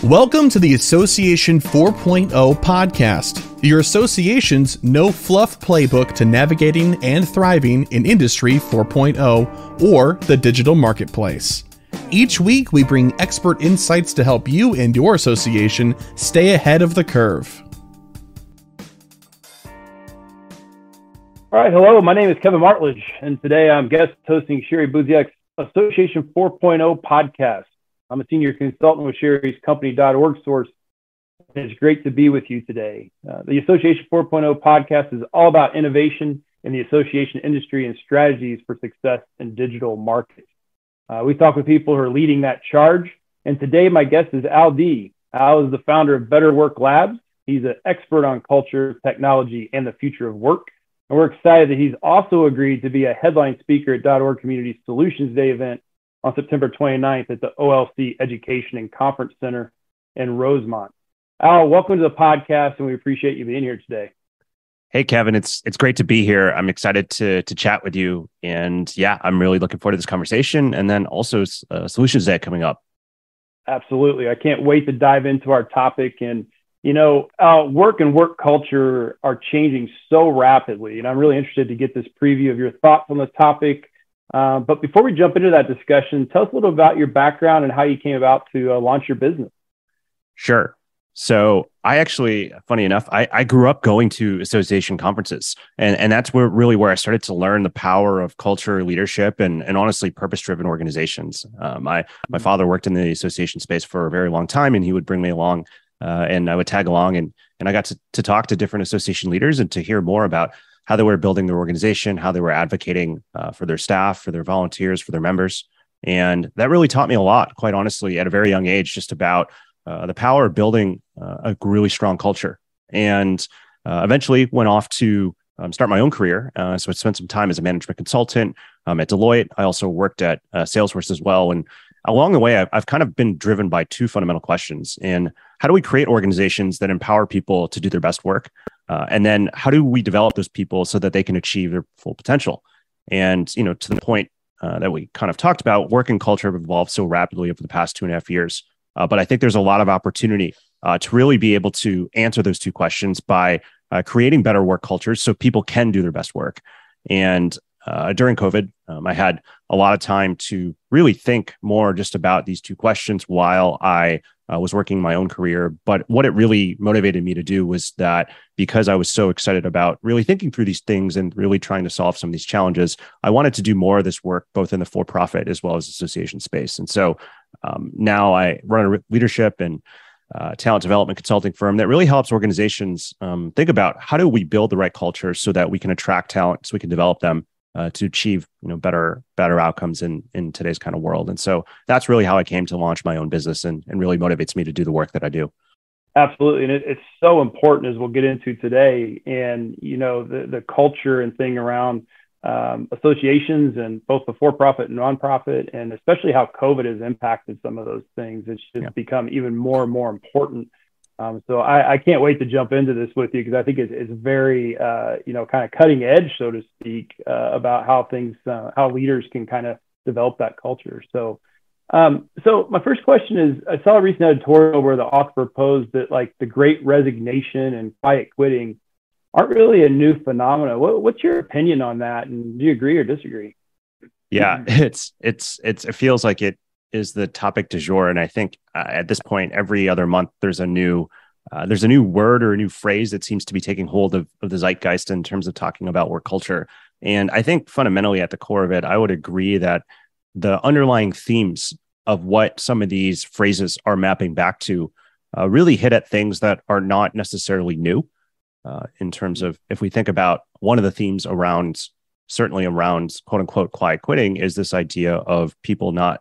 Welcome to the Association 4.0 podcast, your association's no-fluff playbook to navigating and thriving in Industry 4.0 or the digital marketplace. Each week, we bring expert insights to help you and your association stay ahead of the curve. All right, hello, my name is Kevin Martlage, and today I'm guest hosting Sherry Buziak's Association 4.0 podcast. I'm a senior consultant with Sherry's company, orgSource, and it's great to be with you today. The Association 4.0 podcast is all about innovation in the association industry and strategies for success in digital markets. We talk with people who are leading that charge, and today my guest is Al D. Al is the founder of Betterwork Labs. He's an expert on culture, technology, and the future of work. And we're excited that he's also agreed to be a headline speaker at .org Community Solutions Day event on September 29th at the OLC Education and Conference Center in Rosemont. Al, welcome to the podcast, and we appreciate you being here today. Hey, Kevin, it's great to be here. I'm excited to chat with you. And yeah, I'm really looking forward to this conversation. And then also Solutions Day coming up. Absolutely. I can't wait to dive into our topic. And, you know, work and work culture are changing so rapidly. And I'm really interested to get this preview of your thoughts on this topic. But before we jump into that discussion, tell us a little about your background and how you came about to launch your business. Sure. So I actually, funny enough, I grew up going to association conferences, and that's where I started to learn the power of culture, leadership, and honestly, purpose-driven organizations. My father worked in the association space for a very long time, and he would bring me along, and I would tag along, and I got to talk to different association leaders and to hear more about how they were building their organization, how they were advocating for their staff, for their volunteers, for their members. And that really taught me a lot, quite honestly, at a very young age, just about the power of building a really strong culture. And eventually went off to start my own career. So I spent some time as a management consultant at Deloitte. I also worked at Salesforce as well. And along the way, I've kind of been driven by two fundamental questions. And how do we create organizations that empower people to do their best work? And then how do we develop those people so that they can achieve their full potential? And, you know, to the point that we kind of talked about, work and culture have evolved so rapidly over the past 2.5 years. But I think there's a lot of opportunity to really be able to answer those two questions by creating better work cultures so people can do their best work. And during COVID, I had a lot of time to really think more just about these two questions while I was working my own career. But what it really motivated me to do was that because I was so excited about really thinking through these things and really trying to solve some of these challenges, I wanted to do more of this work, both in the for-profit as well as association space. And so now I run a leadership and talent development consulting firm that really helps organizations think about how do we build the right culture so that we can attract talent, so we can develop them to achieve, you know, better outcomes in today's kind of world. And so that's really how I came to launch my own business and really motivates me to do the work that I do. Absolutely. And it's so important, as we'll get into today. And, you know, the culture and thing around associations and both the for-profit and nonprofit, and especially how COVID has impacted some of those things. It's just become even more and more important. So I can't wait to jump into this with you, because I think it's very, you know, kind of cutting edge, so to speak, about how things, how leaders can kind of develop that culture. So my first question is, I saw a recent editorial where the author proposed that like the Great Resignation and quiet quitting aren't really a new phenomenon. What's your opinion on that? And do you agree or disagree? Yeah, it feels like it is the topic du jour. And I think at this point, every other month, there's a new word or a new phrase that seems to be taking hold of the zeitgeist in terms of talking about work culture. And I think fundamentally at the core of it, I would agree that the underlying themes of what some of these phrases are mapping back to really hit at things that are not necessarily new in terms of, if we think about one of the themes certainly around quote unquote quiet quitting, is this idea of people not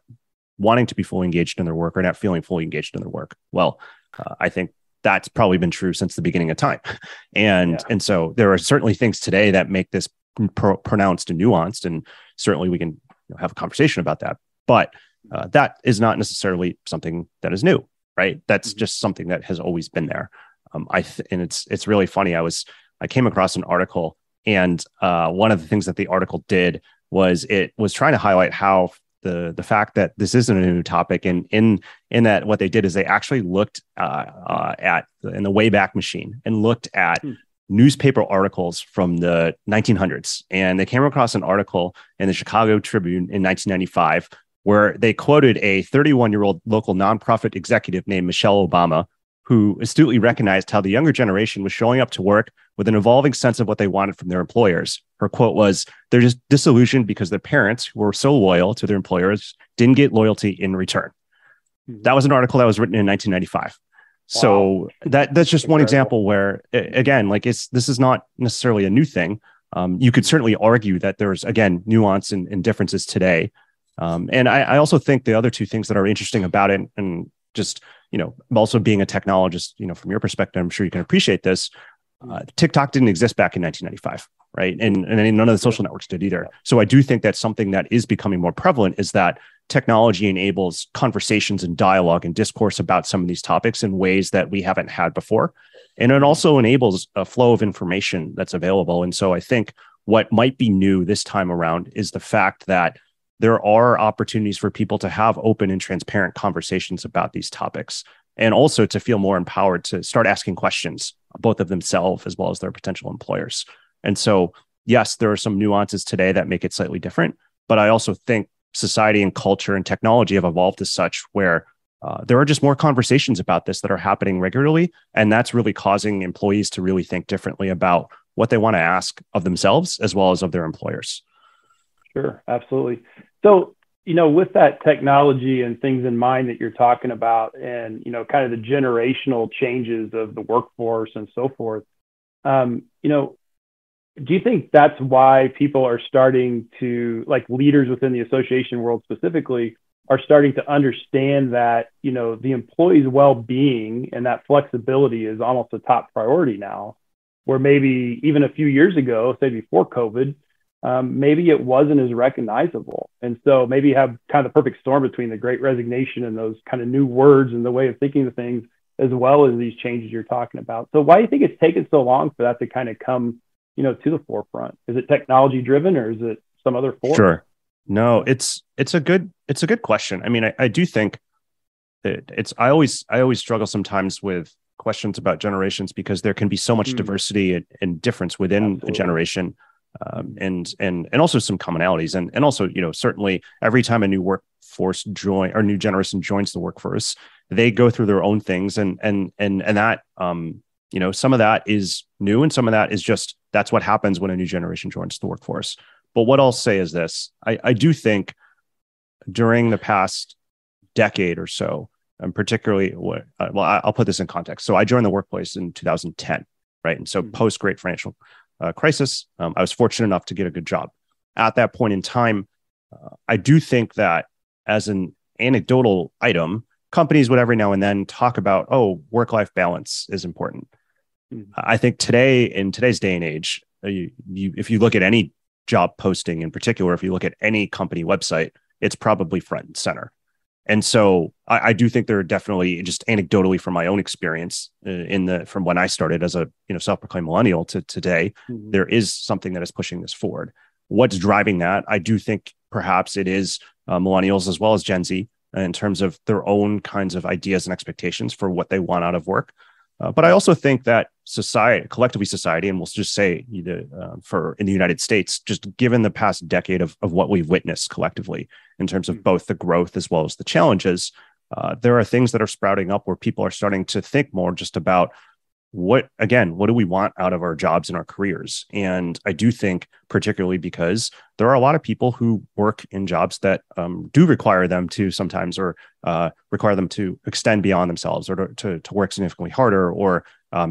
wanting to be fully engaged in their work or not feeling fully engaged in their work. Well, I think that's probably been true since the beginning of time. And so there are certainly things today that make this pronounced and nuanced, and certainly we can have a conversation about that. But that is not necessarily something that is new, right? That's just something that has always been there. And it's really funny. I came across an article, and one of the things that the article did was it was trying to highlight how the fact that this isn't a new topic, and in that what they did is they actually looked in the Wayback Machine and looked at newspaper articles from the 1900s, and they came across an article in the Chicago Tribune in 1995 where they quoted a 31-year-old local nonprofit executive named Michelle Obama, who astutely recognized how the younger generation was showing up to work with an evolving sense of what they wanted from their employers. Her quote was, "They're just disillusioned because their parents, who were so loyal to their employers, didn't get loyalty in return." That was an article that was written in 1995. So that's just one example where, again, like this is not necessarily a new thing. You could certainly argue that there's, again, nuance and differences today. And I also think the other two things that are interesting about it, and just, also being a technologist, from your perspective, I'm sure you can appreciate this. TikTok didn't exist back in 1995, right? And none of the social networks did either. So I do think that's something that is becoming more prevalent, is that technology enables conversations and dialogue and discourse about some of these topics in ways that we haven't had before. And it also enables a flow of information that's available. And so I think what might be new this time around is the fact that there are opportunities for people to have open and transparent conversations about these topics, and also to feel more empowered to start asking questions, both of themselves as well as their potential employers. And so, yes, there are some nuances today that make it slightly different, but I also think society and culture and technology have evolved as such where there are just more conversations about this that are happening regularly. And that's really causing employees to really think differently about what they want to ask of themselves as well as of their employers. Sure, absolutely. So, with that technology and things in mind that you're talking about, and, kind of the generational changes of the workforce and so forth, do you think that's why people are starting to, like leaders within the association world specifically, are starting to understand that, the employee's well-being and that flexibility is almost a top priority now, where maybe even a few years ago, say before COVID, maybe it wasn't as recognizable. And so maybe you have kind of the perfect storm between the Great Resignation and those kind of new words and the way of thinking of things, as well as these changes you're talking about. So why do you think it's taken so long for that to kind of come, to the forefront? Is it technology driven, or is it some other force? Sure. No, it's a good question. I mean, I do think I always struggle sometimes with questions about generations, because there can be so much diversity and difference within a generation. And also some commonalities, and also, certainly every time a new workforce new generation joins the workforce, they go through their own things, and that, some of that is new, and some of that is just, that's what happens when a new generation joins the workforce. But what I'll say is this, I do think during the past decade or so, and particularly I'll put this in context. So I joined the workplace in 2010, right? And so post Great Financial crisis, I was fortunate enough to get a good job. At that point in time, I do think that as an anecdotal item, companies would every now and then talk about, work-life balance is important. I think in today's day and age, if you look at any job posting in particular, if you look at any company website, it's probably front and center. And so I do think there are definitely, just anecdotally from my own experience from when I started as a self-proclaimed millennial to today, there is something that is pushing this forward. What's driving that? I do think perhaps it is millennials as well as Gen Z in terms of their own kinds of ideas and expectations for what they want out of work. But I also think that collectively society, and we'll just say in the United States, just given the past decade of what we've witnessed collectively in terms of both the growth as well as the challenges, there are things that are sprouting up where people are starting to think more just about what do we want out of our jobs and our careers? And I do think, particularly because there are a lot of people who work in jobs that do require them to sometimes, or require them to extend beyond themselves, or to work significantly harder, or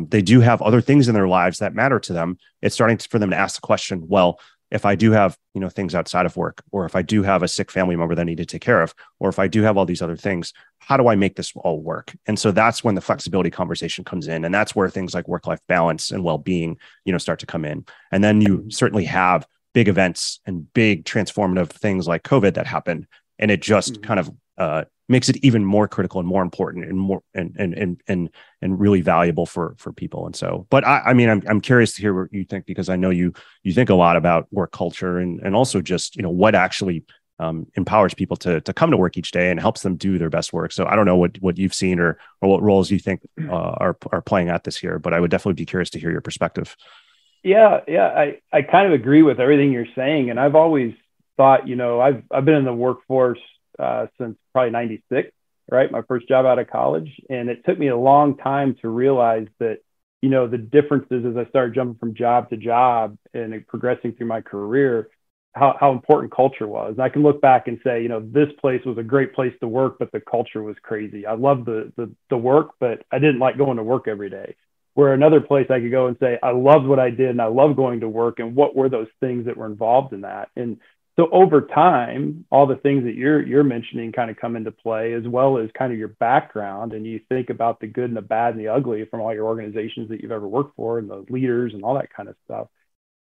they do have other things in their lives that matter to them. It's starting for them to ask the question, well, if I do have, things outside of work, or if I do have a sick family member that I need to take care of, or if I do have all these other things, how do I make this all work? And so that's when the flexibility conversation comes in. And that's where things like work-life balance and well-being, start to come in. And then you certainly have big events and big transformative things like COVID that happen. And it just kind of makes it even more critical and more important and more and really valuable for people. And so, but I'm curious to hear what you think, because I know you think a lot about work culture and also just, what actually empowers people to come to work each day and helps them do their best work. So I don't know what you've seen or what roles you think are playing out this year, but I would definitely be curious to hear your perspective. Yeah. I kind of agree with everything you're saying. And I've always thought, I've been in the workforce since probably 96, right? My first job out of college. And it took me a long time to realize that, the differences as I started jumping from job to job and progressing through my career, how important culture was. And I can look back and say, this place was a great place to work, but the culture was crazy. I loved the work, but I didn't like going to work every day. Where another place I could go and say, I loved what I did and I love going to work, and what were those things that were involved in that. And so over time, all the things that you're mentioning kind of come into play, as well as kind of your background. And you think about the good and the bad and the ugly from all your organizations that you've ever worked for and the leaders and all that kind of stuff.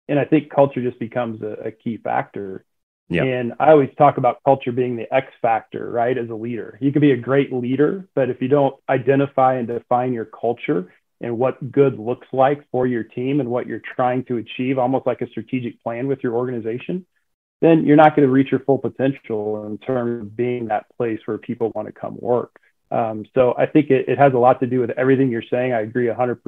And I think culture just becomes a key factor. Yeah. And I always talk about culture being the X factor, right? As a leader, you can be a great leader, but if you don't identify and define your culture and what good looks like for your team and what you're trying to achieve, almost like a strategic plan with your organization, then you're not going to reach your full potential in terms of being that place where people want to come work. So I think it has a lot to do with everything you're saying. I agree 100%.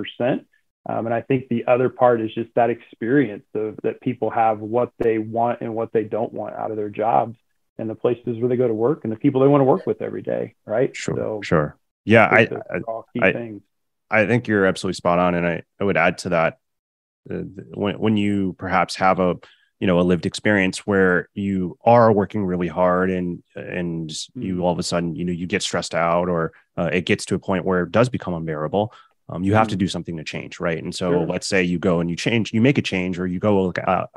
And I think the other part is just that experience that people have, what they want and what they don't want out of their jobs and the places where they go to work and the people they want to work with every day. Right. Sure. Yeah. I think you're absolutely spot on. And I would add to that, when you perhaps have a lived experience where you are working really hard and you all of a sudden, you get stressed out, or it gets to a point where it does become unbearable. You have to do something to change. Right. And so let's say you go and you make a change, or you go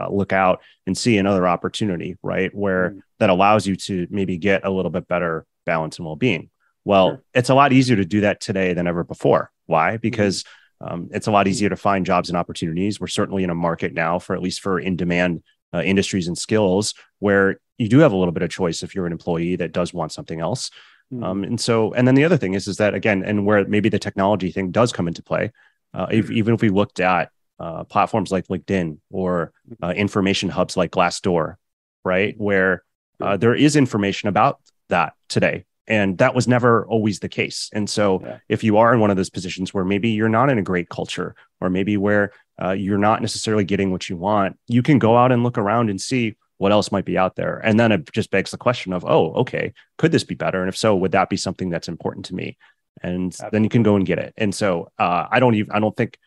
look out and see another opportunity, right, where that allows you to maybe get a little bit better balance and well-being. Well, it's a lot easier to do that today than ever before. Why? Because it's a lot easier to find jobs and opportunities. We're certainly in a market now for at least for in-demand industries and skills where you do have a little bit of choice if you're an employee that does want something else. And then the other thing is that, again, and where maybe the technology thing does come into play, even if we looked at platforms like LinkedIn or information hubs like Glassdoor, right, where there is information about that today. And that was never always the case. And so if you are in one of those positions where maybe you're not in a great culture, or maybe where you're not necessarily getting what you want, you can go out and look around and see what else might be out there. And then it just begs the question of, oh, okay, could this be better? And if so, would that be something that's important to me? And Absolutely. Then you can go and get it. And so I don't think,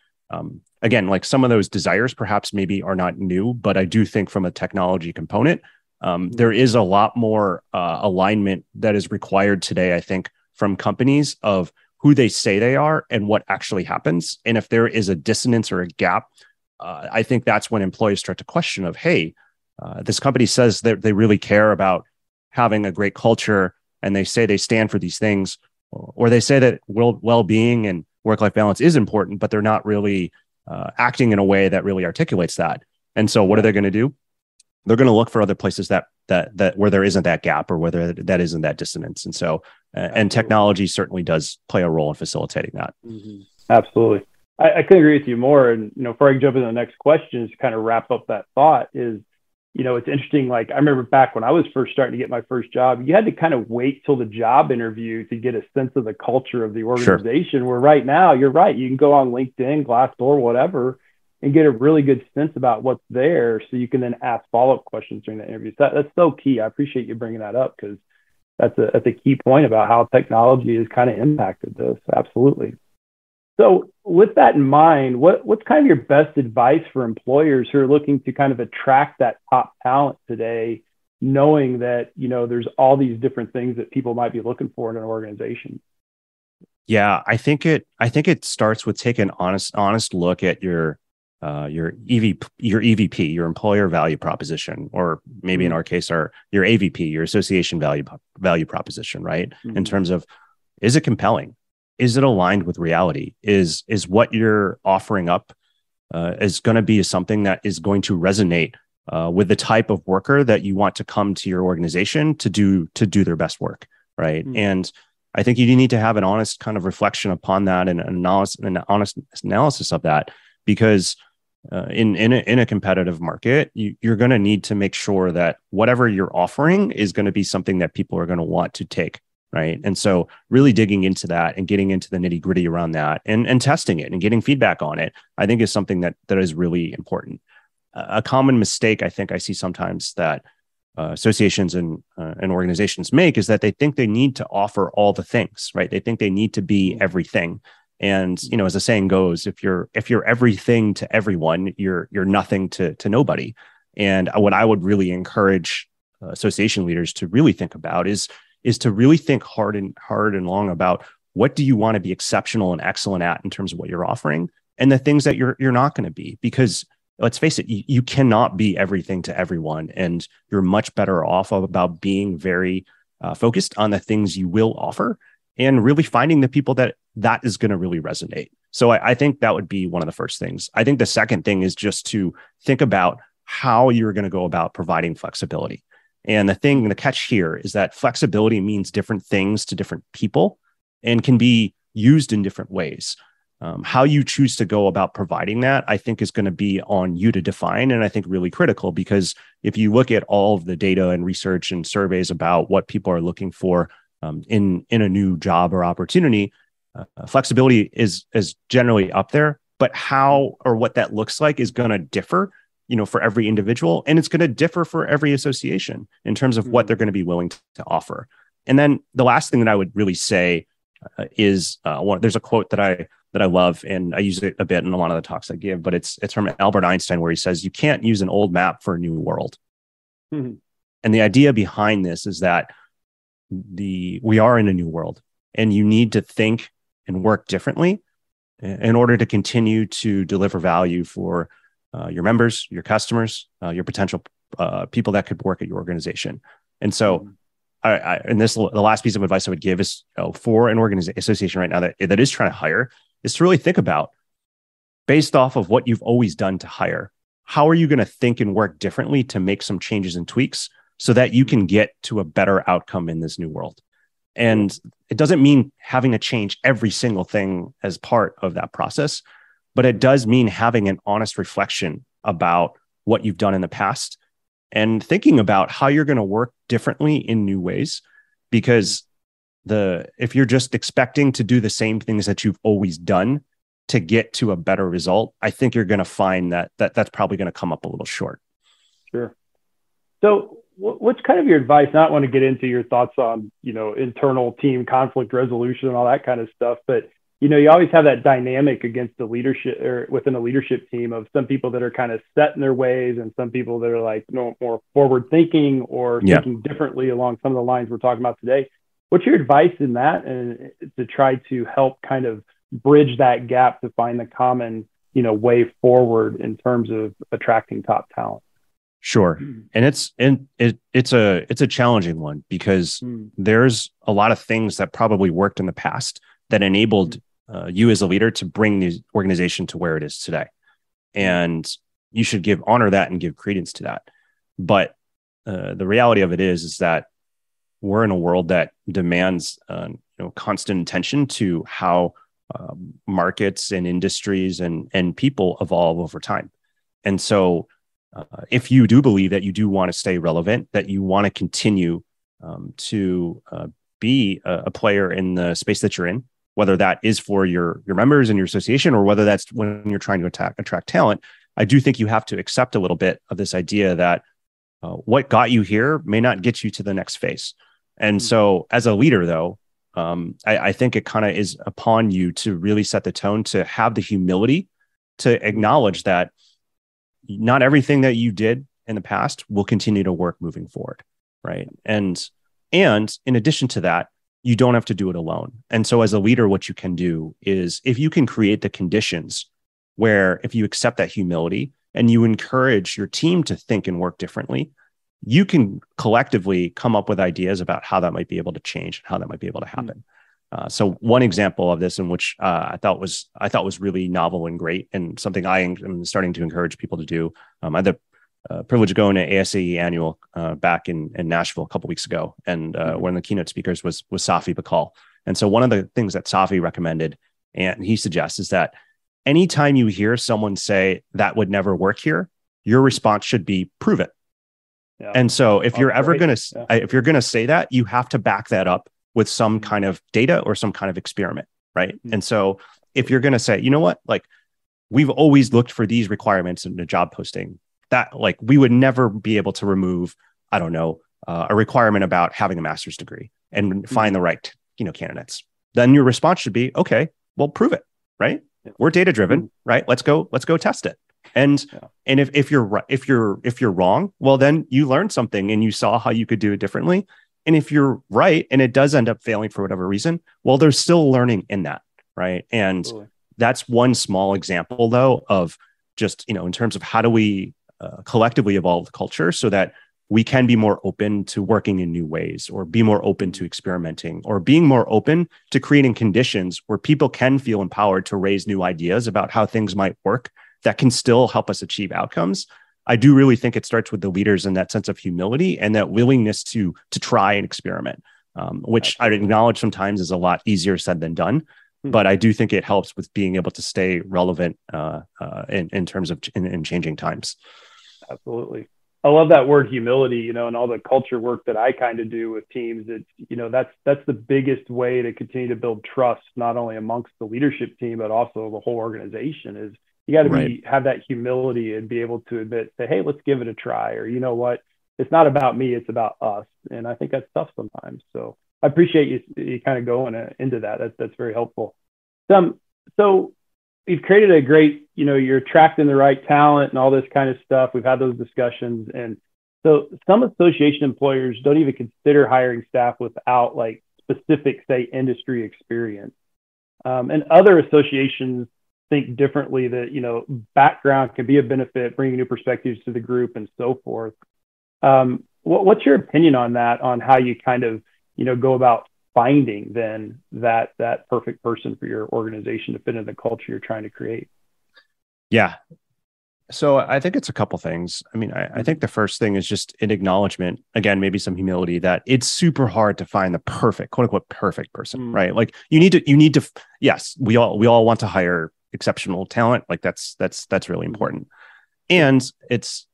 again, like some of those desires perhaps maybe are not new, but I do think from a technology component, there is a lot more alignment that is required today, I think, from companies of who they say they are and what actually happens. And if there is a dissonance or a gap, I think that's when employees start to question of, hey, this company says that they really care about having a great culture, and they say they stand for these things, or they say that well-being and work-life balance is important, but they're not really acting in a way that really articulates that. And so what are they going to do? They're going to look for other places that where there isn't that gap, or where that isn't that dissonance. And so, and technology certainly does play a role in facilitating that. Mm-hmm. Absolutely. I couldn't agree with you more. And, before I jump into the next question, to kind of wrap up that thought is, it's interesting. Like I remember back when I was first starting to get my first job, you had to kind of wait till the job interview to get a sense of the culture of the organization. Sure. Where right now, you're right. You can go on LinkedIn, Glassdoor, whatever, and get a really good sense about what's there, so you can then ask follow-up questions during the interview. So that's so key. I appreciate you bringing that up, because that's a key point about how technology has kind of impacted this. Absolutely. So with that in mind, what's kind of your best advice for employers who are looking to kind of attract that top talent today, knowing that, there's all these different things that people might be looking for in an organization? Yeah, I think it starts with taking an honest look at your EVP, your employer value proposition, or maybe in our case, your AVP, your association value proposition, right? Mm-hmm. In terms of, is it compelling? Is it aligned with reality? Is what you're offering up is going to be something that is going to resonate with the type of worker that you want to come to your organization to do their best work, right? Mm-hmm. And I think you need to have an honest kind of reflection upon that, and an honest analysis of that, because in a competitive market, you're going to need to make sure that whatever you're offering is going to be something that people are going to want to take, right? And so really digging into that and getting into the nitty gritty around that and testing it and getting feedback on it, I think is something that is really important. A common mistake I think I see sometimes that associations and organizations make is that they think they need to offer all the things, right? They think they need to be everything. And, as the saying goes, if you're everything to everyone, you're nothing to nobody. And what I would really encourage association leaders to really think about is to really think hard and long about what do you want to be exceptional and excellent at in terms of what you're offering, and the things that you're not going to be. Because let's face it, you cannot be everything to everyone, and you're much better off about being very focused on the things you will offer and really finding the people that is going to really resonate. So I think that would be one of the first things. I think the second thing is just to think about how you're going to go about providing flexibility. And the catch here is that flexibility means different things to different people and can be used in different ways. How you choose to go about providing that, I think, is going to be on you to define. And I think really critical, because if you look at all of the data and research and surveys about what people are looking for in a new job or opportunity, flexibility is generally up there, but how or what that looks like is going to differ, for every individual, and it's going to differ for every association in terms of what they're going to be willing to offer. And then the last thing that I would really say is there's a quote that I love, and I use it a bit in a lot of the talks I give, but it's from Albert Einstein, where he says, "You can't use an old map for a new world." Mm-hmm. And the idea behind this is that we are in a new world, and you need to think and work differently in order to continue to deliver value for your members, your customers, your potential people that could work at your organization. And so, the last piece of advice I would give is for an association right now that is trying to hire, is to really think about, based off of what you've always done to hire, how are you going to think and work differently to make some changes and tweaks so that you can get to a better outcome in this new world. And it doesn't mean having to change every single thing as part of that process, but it does mean having an honest reflection about what you've done in the past and thinking about how you're going to work differently in new ways. Because if you're just expecting to do the same things that you've always done to get to a better result, I think you're going to find that's probably going to come up a little short. Sure. So what's kind of your advice? Not want to get into your thoughts on, internal team conflict resolution and all that kind of stuff, but you always have that dynamic against the leadership or within a leadership team of some people that are kind of set in their ways and some people that are like more forward thinking or thinking differently along some of the lines we're talking about today. What's your advice in that, and to try to help kind of bridge that gap to find the common, way forward in terms of attracting top talent? Sure. And it's a challenging one, because there's a lot of things that probably worked in the past that enabled you as a leader to bring the organization to where it is today. And you should honor that and give credence to that. But the reality of it is that we're in a world that demands constant attention to how markets and industries and people evolve over time. And so if you do believe that you do want to stay relevant, that you want to continue to be a player in the space that you're in, whether that is for your members and your association, or whether that's when you're trying to attract talent, I do think you have to accept a little bit of this idea that what got you here may not get you to the next phase. And so as a leader, though, I think it kind of is upon you to really set the tone, to have the humility to acknowledge that not everything that you did in the past will continue to work moving forward, right? And in addition to that, you don't have to do it alone. And so as a leader, what you can do is, if you can create the conditions where, if you accept that humility and you encourage your team to think and work differently, you can collectively come up with ideas about how that might be able to change, how that might be able to happen. So one example of this, in which I thought was really novel and great, and something I am starting to encourage people to do. I had the privilege of going to ASAE annual back in Nashville a couple weeks ago, and one of the keynote speakers was Safi Bakal. And so one of the things that Safi recommended, and he suggests, is that anytime you hear someone say that would never work here, your response should be prove it. Yeah. And so if you're ever going to, Yeah. if you're going to say that, you have to back that up with some kind of data or some kind of experiment. Right. And so if you're going to say, you know what, like we've always looked for these requirements in a job posting, that like we would never be able to remove, I don't know, a requirement about having a master's degree and find the right, candidates. Then your response should be, okay, well, prove it. Right. We're data driven. Right. Let's go test it. And if you're wrong, well, then you learned something and you saw how you could do it differently. And if you're right and it does end up failing for whatever reason, well, there's still learning in that, right? And that's one small example, though, of just in terms of how do we collectively evolve the culture so that we can be more open to working in new ways, or be more open to experimenting, or being more open to creating conditions where people can feel empowered to raise new ideas about how things might work that can still help us achieve outcomes. I do really think it starts with the leaders and that sense of humility and that willingness to try and experiment, which I acknowledge sometimes is a lot easier said than done. But I do think it helps with being able to stay relevant in terms of in changing times. Absolutely. I love that word humility, and all the culture work that I kind of do with teams. It's, that's the biggest way to continue to build trust, not only amongst the leadership team, but also the whole organization. Is you got to have that humility and be able to admit, say, hey, let's give it a try. Or, you know what, it's not about me, it's about us. And I think that's tough sometimes. So I appreciate you kind of going into that. That's very helpful. So you've created a great, you're attracting the right talent and all this kind of stuff. We've had those discussions. And so some association employers don't even consider hiring staff without like specific, say, industry experience. And other associations think differently, that, background can be a benefit, bringing new perspectives to the group and so forth. What's your opinion on that, on how you kind of, go about finding then that perfect person for your organization to fit in the culture you're trying to create? Yeah. So I think it's a couple things. I mean, I think the first thing is just an acknowledgement, again, maybe some humility, that it's super hard to find the perfect, quote unquote, perfect person, right? Like you need to, yes, we all want to hire exceptional talent. Like that's really important. And it's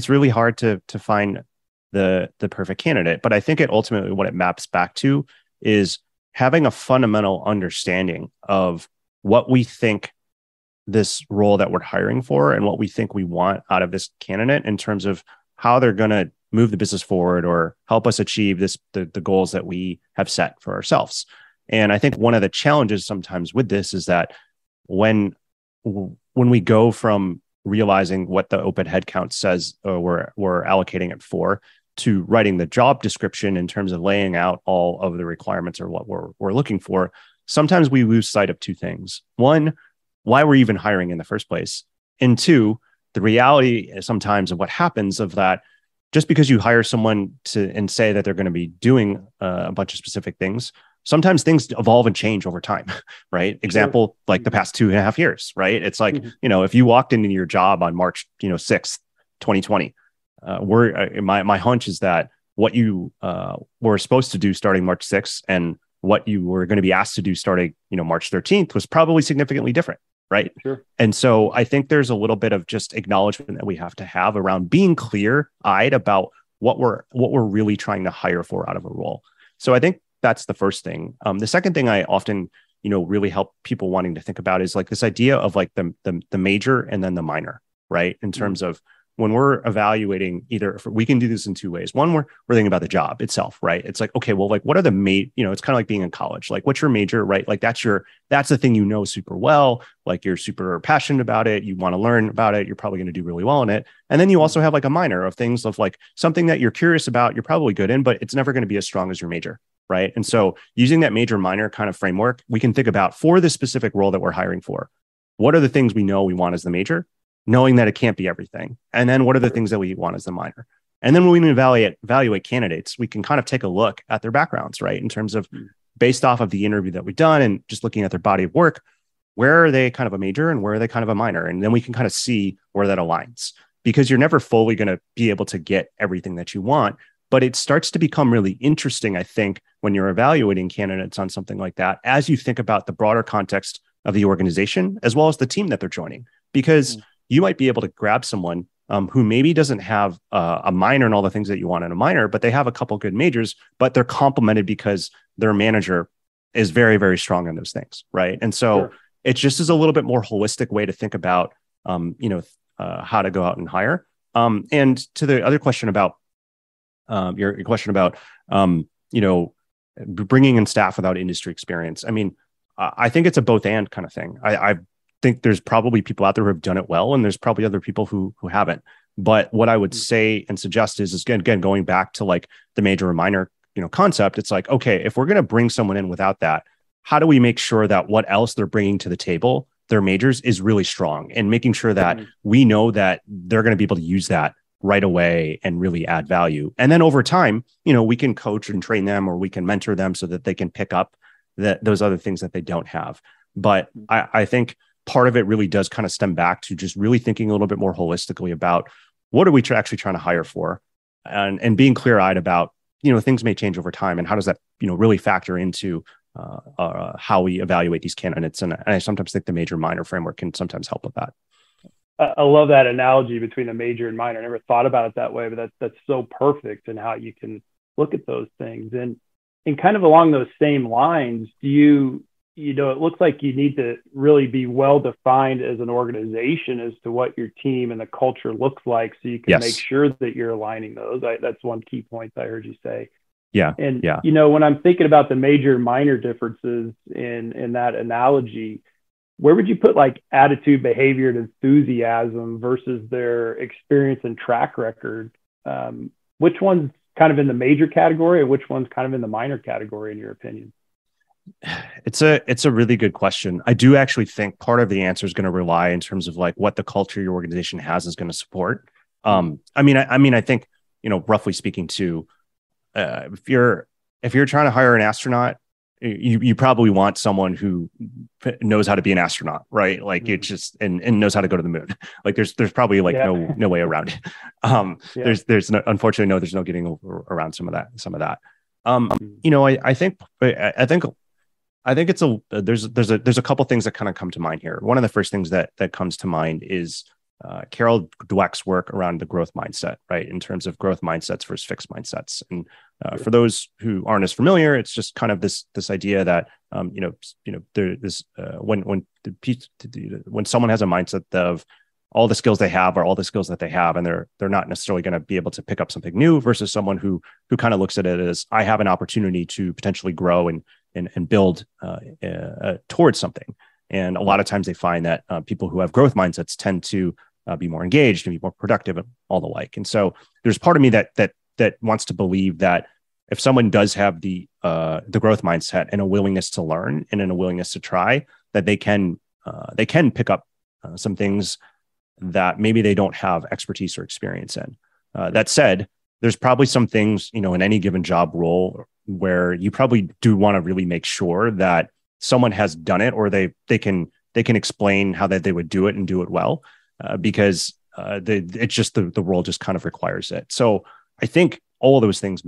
really hard to find the perfect candidate. But I think ultimately what it maps back to is having a fundamental understanding of what we think this role that we're hiring for and what we think we want out of this candidate in terms of how they're going to move the business forward or help us achieve the goals that we have set for ourselves. And I think one of the challenges sometimes with this is that when we go from realizing what the open headcount says or we're allocating it for, to writing the job description in terms of laying out all of the requirements or what we're looking for, sometimes we lose sight of two things. One, why we're even hiring in the first place. And two, the reality sometimes of what happens of that, just because you hire someone and say that they're going to be doing a bunch of specific things, sometimes things evolve and change over time, right? Example, like the past 2.5 years, right? It's like, if you walked into your job on March 6th, 2020, my hunch is that what you were supposed to do starting March 6th and what you were going to be asked to do starting, March 13th was probably significantly different, right? Sure. And so I think there's a little bit of just acknowledgement that we have to have around being clear-eyed about what we're really trying to hire for out of a role. So I think that's the first thing. The second thing I often, really help people wanting to think about is like this idea of like the major and then the minor, right? In terms of when we're evaluating we can do this in two ways. One, we're thinking about the job itself, right? It's like, okay, well, like what are the it's kind of like being in college. Like what's your major, right? Like that's the thing super well, like you're super passionate about it. You want to learn about it. You're probably going to do really well in it. And then you also have like a minor of things of like something that you're curious about, you're probably good in, but it's never going to be as strong as your major, right? And so using that major minor kind of framework, we can think about for the specific role that we're hiring for, what are the things we know we want as the major, knowing that it can't be everything. And then what are the things that we want as the minor? And then when we evaluate candidates, we can kind of take a look at their backgrounds, right? In terms of based off of the interview that we've done and just looking at their body of work, where are they kind of a major and where are they kind of a minor? And then we can kind of see where that aligns, because you're never fully going to be able to get everything that you want. But it starts to become really interesting, I think, when you're evaluating candidates on something like that, as you think about the broader context of the organization, as well as the team that they're joining. Because you might be able to grab someone who maybe doesn't have a minor and all the things that you want in a minor, but they have a couple good majors, but they're complemented because their manager is very, very strong in those things, right? And so it just is a little bit more holistic way to think about, how to go out and hire. And to the other question about your question about, bringing in staff without industry experience. I mean, I think it's a both and kind of thing. I think there's probably people out there who have done it well, and there's probably other people who haven't. But what I would say and suggest is again, going back to like the major and minor, concept. It's like, okay, if we're going to bring someone in without that, how do we make sure that what else they're bringing to the table, their majors, is really strong, and making sure that we know that they're going to be able to use that right away and really add value. And then over time, we can coach and train them, or we can mentor them so that they can pick up those other things that they don't have. But I think part of it really does kind of stem back to just really thinking a little bit more holistically about what are we actually trying to hire for, and being clear-eyed about, things may change over time, and how does that, really factor into how we evaluate these candidates. And I sometimes think the major minor framework can sometimes help with that. I love that analogy between a major and minor. I never thought about it that way, but that's so perfect in how you can look at those things. And kind of along those same lines, it looks like you need to really be well defined as an organization as to what your team and the culture looks like, so you can make sure that you're aligning those. That's one key point I heard you say. And when I'm thinking about the major and minor differences in that analogy, where would you put like attitude, behavior, and enthusiasm versus their experience and track record? Which one's kind of in the major category, and which one's kind of in the minor category, in your opinion? It's a really good question. I do actually think part of the answer is going to rely in terms of like what the culture your organization has is going to support. I think, roughly speaking too, if you're trying to hire an astronaut, you probably want someone who knows how to be an astronaut, right? Like it just, and knows how to go to the moon. Like there's probably like no way around it. There's no, unfortunately, there's no getting around some of that. I think it's there's a couple things that kind of come to mind here. One of the first things that comes to mind is Carol Dweck's work around the growth mindset, right? In terms of growth mindsets versus fixed mindsets. And for those who aren't as familiar, it's just kind of this idea that when someone has a mindset of all the skills they have are all the skills that they have, and they're not necessarily going to be able to pick up something new, versus someone who kind of looks at it as, I have an opportunity to potentially grow and build towards something. And a lot of times they find that people who have growth mindsets tend to be more engaged and be more productive and all the like. And so there's part of me that wants to believe that if someone does have the growth mindset and a willingness to learn and a willingness to try, that they can pick up some things that maybe they don't have expertise or experience in. That said, there's probably some things, in any given job role where you probably do want to really make sure that someone has done it, or they can explain how that they would do it and do it well, because it's just the role just kind of requires it. So I think all of those things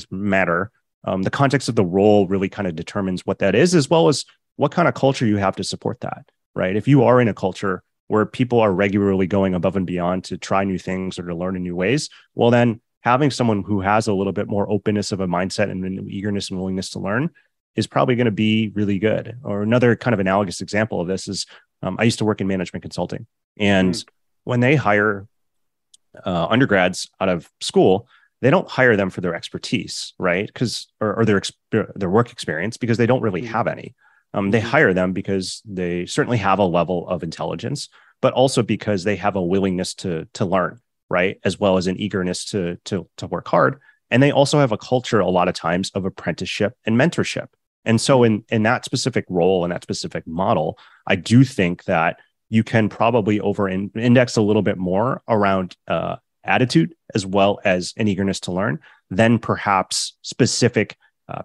matter. The context of the role really kind of determines what that is, as well as what kind of culture you have to support that, right? If you are in a culture where people are regularly going above and beyond to try new things or to learn in new ways, well, then having someone who has a little bit more openness of a mindset and an eagerness and willingness to learn is probably going to be really good. Or another kind of analogous example of this is, I used to work in management consulting, and when they hire undergrads out of school, they don't hire them for their expertise, right? Because or their work experience, because they don't really have any. They hire them because they certainly have a level of intelligence, but also because they have a willingness to learn, right? As well as an eagerness to work hard. And they also have a culture a lot of times of apprenticeship and mentorship. And so in that specific role and that specific model, I do think that you can probably over-index a little bit more around attitude as well as an eagerness to learn than perhaps specific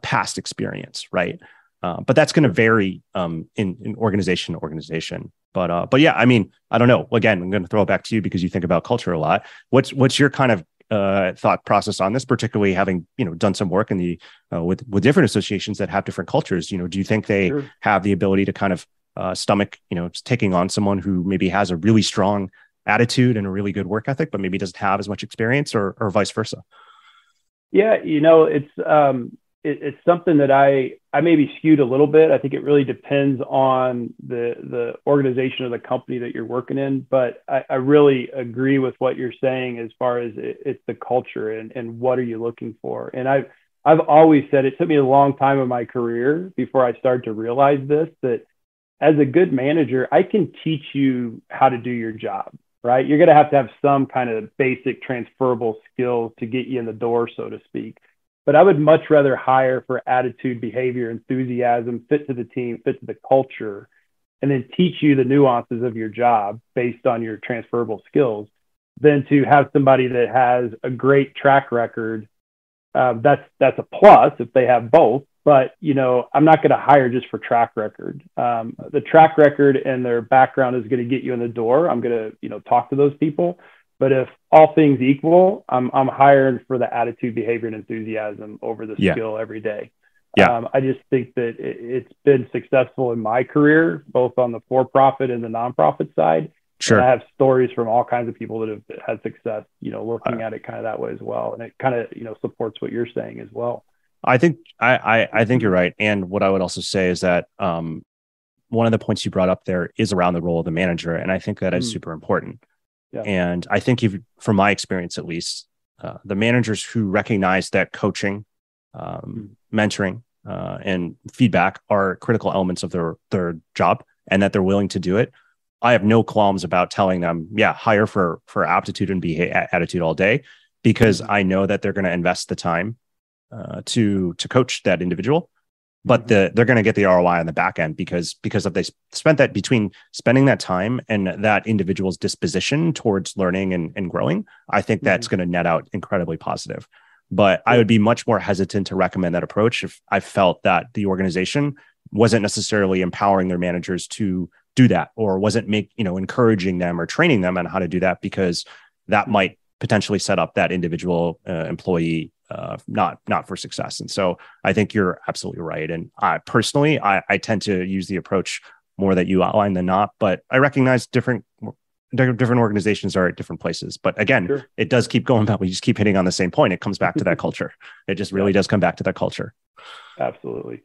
past experience, right? But that's going to vary in organization to organization. But yeah, I mean, I don't know. Again, I'm going to throw it back to you because you think about culture a lot. What's your kind of thought process on this, particularly having done some work in the with different associations that have different cultures? Do you think they have the ability to kind of stomach, taking on someone who maybe has a really strong attitude and a really good work ethic, but maybe doesn't have as much experience, or vice versa? Yeah, it's something that I maybe skewed a little bit. I think it really depends on the organization or the company that you're working in. But I really agree with what you're saying as far as it's the culture and what are you looking for. And I've always said, it took me a long time in my career before I started to realize this, that as a good manager, I can teach you how to do your job, right? You're going to have some kind of basic transferable skills to get you in the door, so to speak. But I would much rather hire for attitude, behavior, enthusiasm, fit to the team, fit to the culture, and then teach you the nuances of your job based on your transferable skills than to have somebody that has a great track record. That's a plus if they have both. But, I'm not going to hire just for track record. The track record and their background is going to get you in the door. I'm going to, talk to those people. But if all things equal, I'm hiring for the attitude, behavior, and enthusiasm over the skill every day. Yeah. I just think that it's been successful in my career, both on the for-profit and the nonprofit side. Sure. And I have stories from all kinds of people that have had success, looking at it kind of that way as well. And it kind of, supports what you're saying as well. I think you're right. And what I would also say is that one of the points you brought up there is around the role of the manager. And I think that is super important. Yeah. And I think from my experience, at least, the managers who recognize that coaching, mentoring, and feedback are critical elements of their job, and that they're willing to do it, I have no qualms about telling them, hire for aptitude and attitude all day, because I know that they're going to invest the time to coach that individual. But they're going to get the ROI on the back end because if they spent that between spending that time and that individual's disposition towards learning and growing, I think that's going to net out incredibly positive. But I would be much more hesitant to recommend that approach if I felt that the organization wasn't necessarily empowering their managers to do that, or wasn't encouraging them or training them on how to do that, because that might potentially set up that individual employee not for success. And so I think you're absolutely right. And I personally tend to use the approach more that you outlined than not, but I recognize different organizations are at different places. But again, It does keep going back. We just keep hitting on the same point. It comes back to that culture. It just really does come back to that culture. Absolutely.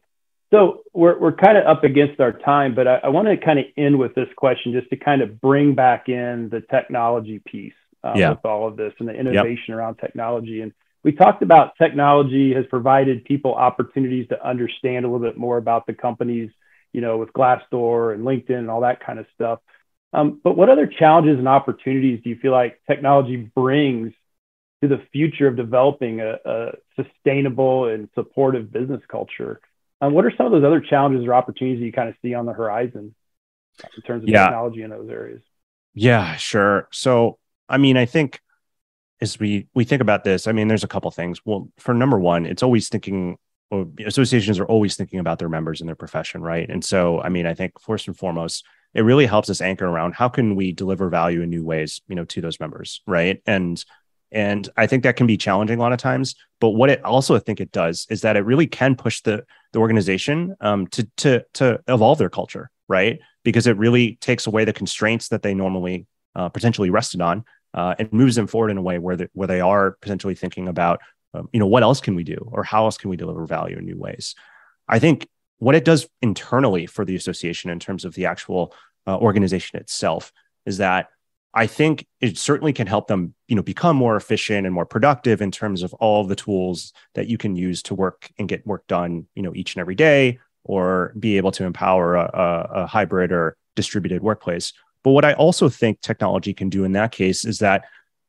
So we're kind of up against our time, but I want to kind of end with this question just to kind of bring back in the technology piece with all of this and the innovation around technology. And we talked about technology has provided people opportunities to understand a little bit more about the companies, with Glassdoor and LinkedIn and all that kind of stuff. But what other challenges and opportunities do you feel like technology brings to the future of developing a sustainable and supportive business culture? What are some of those other challenges or opportunities that you kind of see on the horizon in terms of technology in those areas? Yeah, sure. So, I think as we think about this, there's a couple things. Well, for number one, it's always associations are always thinking about their members and their profession, right? And so, I think first and foremost, it really helps us anchor around how can we deliver value in new ways, to those members, right? And I think that can be challenging a lot of times. But what it also, I think it does, is that it really can push the organization to evolve their culture, right? Because it really takes away the constraints that they normally potentially rested on. And moves them forward in a way where they are potentially thinking about, what else can we do, or how else can we deliver value in new ways? I think what it does internally for the association in terms of the actual organization itself is that I think it certainly can help them, become more efficient and more productive in terms of all of the tools that you can use to work and get work done, each and every day, or be able to empower a hybrid or distributed workplace. But what I also think technology can do in that case is that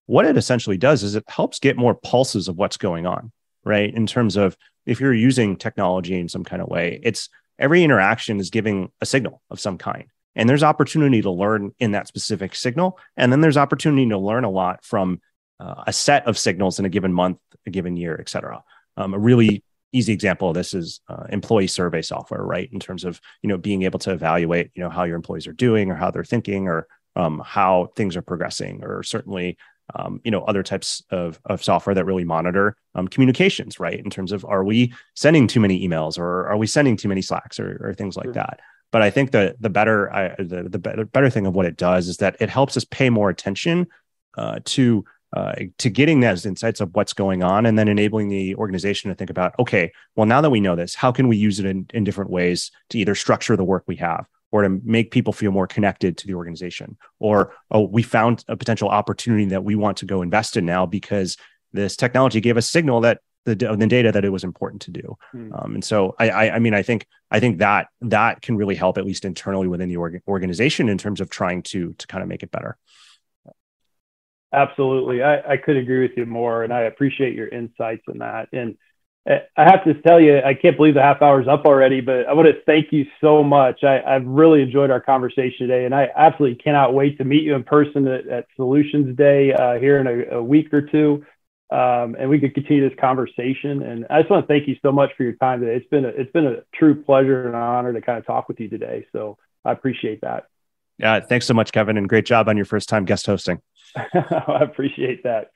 what it essentially does is it helps get more pulses of what's going on, right? In terms of if you're using technology in some kind of way, it's every interaction is giving a signal of some kind. And there's opportunity to learn in that specific signal. And then there's opportunity to learn a lot from a set of signals in a given month, a given year, et cetera. A really easy example of this is employee survey software, right? In terms of, being able to evaluate, how your employees are doing or how they're thinking or how things are progressing, or certainly, other types of software that really monitor communications, right? In terms of, are we sending too many emails, or are we sending too many Slacks or things like that? But I think the better thing of what it does is that it helps us pay more attention to getting those insights of what's going on, and then enabling the organization to think about, okay, well, now that we know this, how can we use it in different ways to either structure the work we have, or to make people feel more connected to the organization, or, oh, we found a potential opportunity that we want to go invest in now because this technology gave us signal that the data that it was important to do. And so I think that can really help, at least internally within the organization, in terms of trying to kind of make it better. Absolutely. I could agree with you more, and I appreciate your insights on that. And I have to tell you, I can't believe the half hour's up already, but I want to thank you so much. I've really enjoyed our conversation today, and I absolutely cannot wait to meet you in person at Solutions Day here in a week or two. And we could continue this conversation. And I just want to thank you so much for your time today. It's been a true pleasure and an honor to kind of talk with you today. So I appreciate that. Yeah, thanks so much, Kevin, and great job on your first time guest hosting. I appreciate that.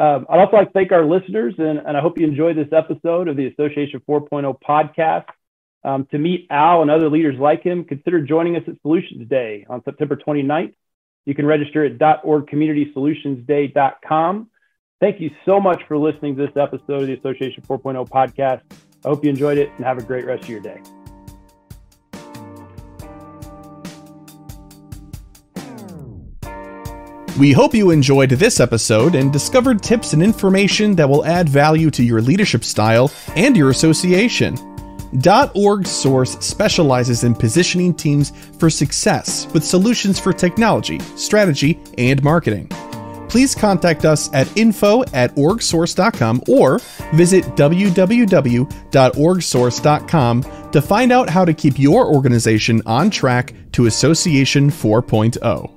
I'd also like to thank our listeners, and I hope you enjoyed this episode of the Association 4.0 podcast. To meet Al and other leaders like him, consider joining us at Solutions Day on September 29th. You can register at .orgcommunitysolutionsday.com. Thank you so much for listening to this episode of the Association 4.0 podcast. I hope you enjoyed it, and have a great rest of your day. We hope you enjoyed this episode and discovered tips and information that will add value to your leadership style and your association. orgSource specializes in positioning teams for success with solutions for technology, strategy, and marketing. Please contact us at info@orgsource.com or visit www.orgsource.com to find out how to keep your organization on track to Association 4.0.